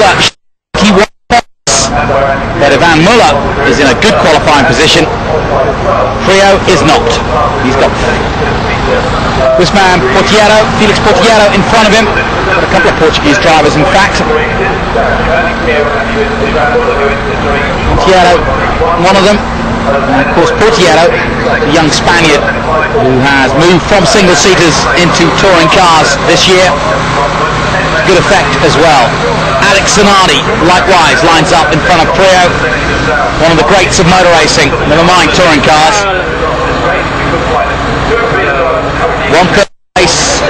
Muller, he won, but Ivan Muller is in a good qualifying position. Prio is not. He's got this man Portiero, Felix Portiero in front of him. Got a couple of Portuguese drivers, in fact. Portiero, one of them. And of course Portiero, the young Spaniard who has moved from single-seaters into touring cars this year. Good effect as well. Alex Zanardi likewise lines up in front of Prio, one of the greats of motor racing, never mind touring cars. One third race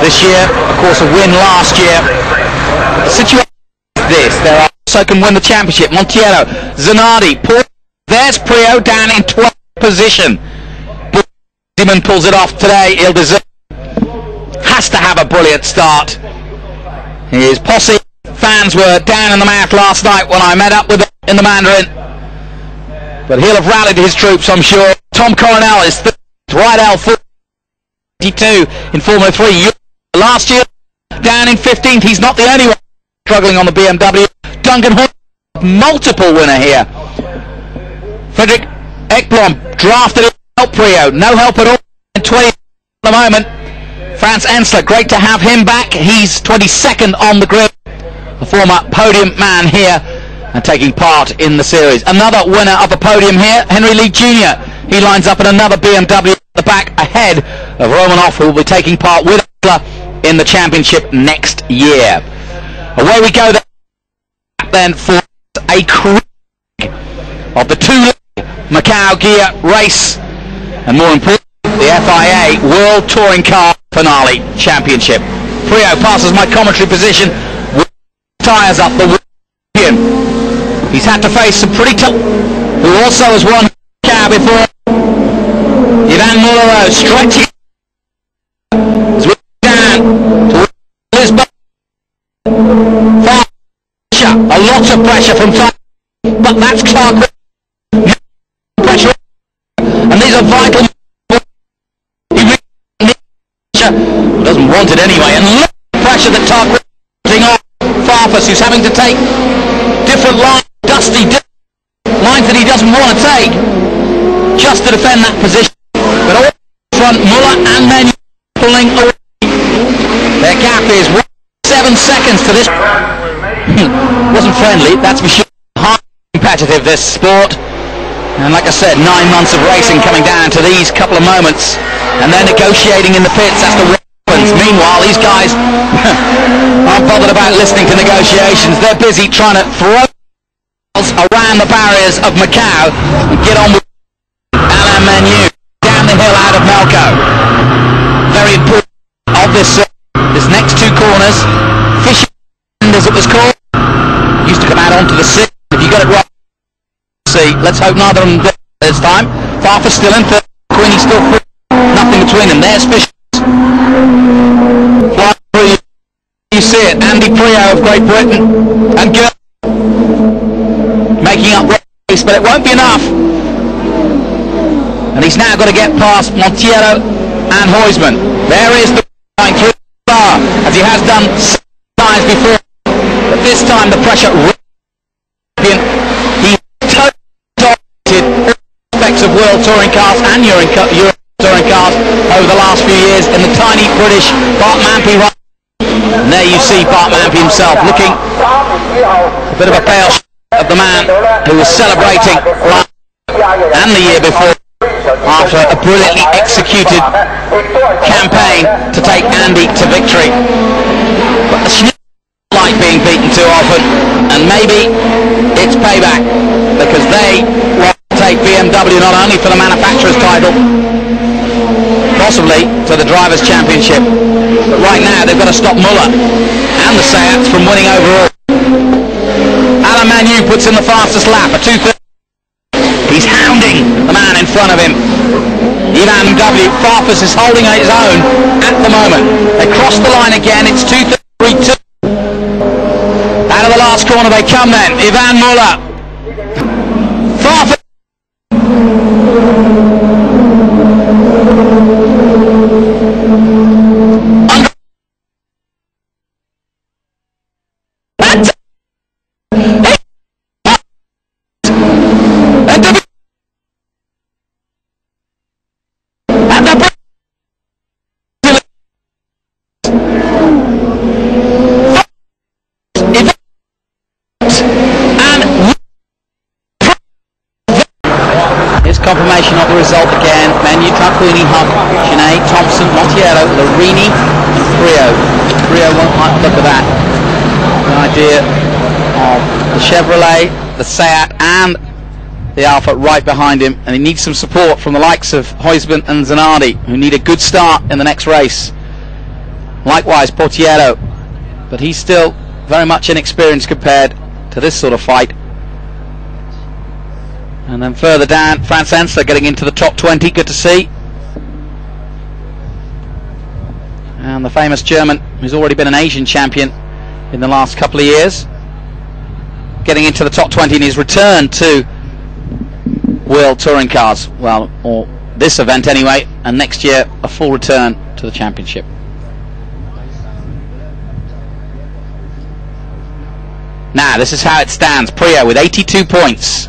this year, of course a win last year. But the situation is this, there are also can win the championship. Monteiro, Zanardi, there's Prio down in 12th position. Simon pulls it off today, he'll deserve. Has to have a brilliant start. His posse fans were down in the mouth last night when I met up with them in the Mandarin. But he'll have rallied his troops, I'm sure. Tom Coronel is third, Rydell 42 in Formula 3. Last year, down in 15th. He's not the only one struggling on the BMW. Duncan Hood, multiple winner here. Frederick Ekblom drafted in help Prio. No help at all in 20th at the moment. Franz Ensler, great to have him back. He's 22nd on the grid. The former podium man here and taking part in the series. Another winner of a podium here, Henry Lee Jr. He lines up in another BMW at the back ahead of Romanoff, who will be taking part with Ensler in the championship next year. Away we go then for a crew of the two Macau gear race and more importantly the FIA World Touring Car Finale Championship. Prio passes my commentary position with tyres up the win. He's had to face some pretty tough, who also has won car before. Ivan Muller stretching down to Lisbon. A lot of pressure from time, but that's Clark. Pressure, and these are vital. He doesn't want it anyway, and look at the pressure that Clark putting on Farfus, who's having to take different lines, dusty lines that he doesn't want to take, just to defend that position. But all front, Muller and then pulling away. Their gap is 7 seconds to this. Wasn't friendly, that's for sure. Hard competitive, this sport. And like I said, 9 months of racing coming down to these couple of moments. And they're negotiating in the pits as to what happens. Meanwhile, these guys aren't bothered about listening to negotiations. They're busy trying to throw around the barriers of Macau and get on with Alain Menu down the hill out of Melco. Very important of this next two corners. Fisher, as it was called, used to come out onto the sixth. If you got it right, see. Let's hope neither of them this time. Farfus still in third. Queenie still free. Nothing between them. There's Fisher. Flying through. You see it. Andy Prio of Great Britain and Gert making up race, but it won't be enough. And he's now got to get past Monteiro and Huisman. There is the line through the bar, as he has done 6 times before. But this time the pressure. He totally dominated all aspects of World Touring Cars and Euro Touring Cars over the last few years in the tiny British Bart Mampey. And there you see Bart Mampey himself looking a bit of a pale of the man who was celebrating last and the year before after a brilliantly executed campaign to take Andy to victory. But the Schneider like being beaten too often, and maybe it's payback because they want to take BMW not only for the manufacturer's title, possibly to the Drivers' Championship, but right now they've got to stop Muller and the Seats from winning overall. Alain Manu puts in the fastest lap, a 2:30. He's hounding the man in front of him. Ivan W. Farfus is holding his own at the moment. They cross the line again, it's 2:33.2. Out of the last corner they come then. Ivan Muller. Farfus. And the here's confirmation of the result again. Menu, Tarquini, Huck, Sinead, Thompson, Montiero, Larini, and Prio. Prio won't like the look of that. The idea of the Chevrolet, the Seat, and the Alfa right behind him, and he needs some support from the likes of Huisman and Zanardi, who need a good start in the next race. Likewise, Portiero, but he's still very much inexperienced compared to this sort of fight. And then further down, Franz Ensler getting into the top 20, good to see. And the famous German, who's already been an Asian champion in the last couple of years, getting into the top 20 in his return to World Touring Cars, well, or this event anyway, and next year a full return to the championship. Now this is how it stands. Prio with 82 points,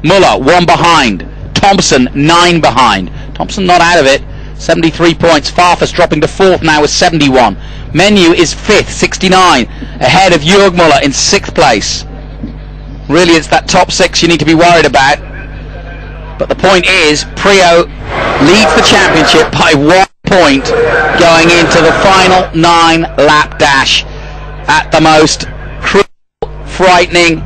Muller 1 behind, Thompson 9 behind. Thompson not out of it, 73 points. Farfus dropping to 4th now with 71. Menu is 5th, 69, ahead of Jörg Muller in 6th place. Really, it's that top 6 you need to be worried about. But the point is, Prio leads the championship by 1 point going into the final 9-lap dash at the most cruel, frightening,